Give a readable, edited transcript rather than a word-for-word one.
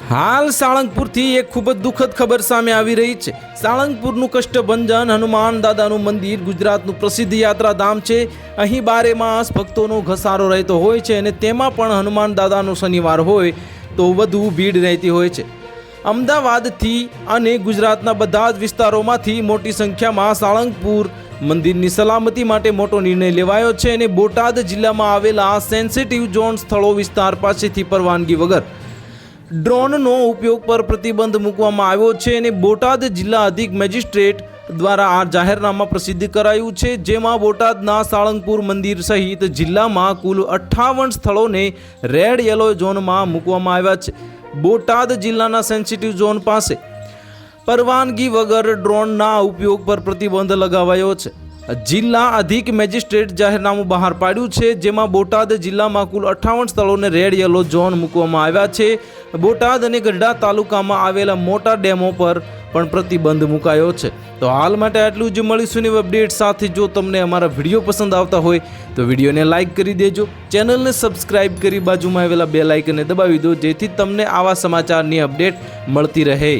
હાલ સાળંગપુરથી એક ખૂબ જ દુઃખદ ખબર સામે આવી રહી છે। સાળંગપુરનું કષ્ટભંજન હનુમાન દાદાનું મંદિર ગુજરાતનું પ્રસિદ્ધ યાત્રાધામ છે। અહીં બારે માસ ભક્તોનો ઘસારો રહેતો હોય છે અને તેમાં પણ હનુમાન દાદાનો શનિવાર હોય તો વધુ ભીડ રહેતી હોય છે। અમદાવાદથી અને ગુજરાતના બધા જ વિસ્તારોમાંથી મોટી સંખ્યામાં સાળંગપુર મંદિરની સલામતી માટે મોટો નિર્ણય લેવાયો છે અને બોટાદ જિલ્લામાં આવેલા સેન્સિટિવ ઝોન સ્થળો વિસ્તાર પાસેથી પરવાનગી વગર ડ્રોનનો ઉપયોગ પર પ્રતિબંધ મૂકવામાં આવ્યો છે અને બોટાદ જિલ્લા અધિક મેજિસ્ટ્રેટ દ્વારા આ જાહેરનામા પ્રસિદ્ધ કરાયું છે, જેમાં બોટાદના સાળંગપુર મંદિર સહિત જિલ્લામાં કુલ 58 સ્થળોને રેડ યલો ઝોનમાં મૂકવામાં આવ્યા છે। બોટાદ જિલ્લાના સેન્સિટિવ ઝોન પાસે પરવાનગી વગર ડ્રોનના ઉપયોગ પર પ્રતિબંધ લગાવાયો છે। જિલ્લા અધિક મેજિસ્ટ્રેટ જાહેરનામું બહાર પાડ્યું છે, જેમાં બોટાદ જિલ્લામાં કુલ 58 સ્થળોને રેડ યલો ઝોન મૂકવામાં આવ્યા છે। બોટાદ અને ગઢડા તાલુકામાં આવેલા મોટા ડેમો પર પણ પ્રતિબંધ મુકાયો છે। તો હાલ માટે આટલું જ। મળીશું નવી અપડેટ સાથે। જો તમને અમારા વિડીયો પસંદ આવતા હોય તો વિડીયોને લાઇક કરી દેજો, ચેનલને સબસ્ક્રાઇબ કરી બાજુમાં આવેલા બેલ આઇકનને દબાવી દો, જેથી તમને આવા સમાચારની અપડેટ મળતી રહે।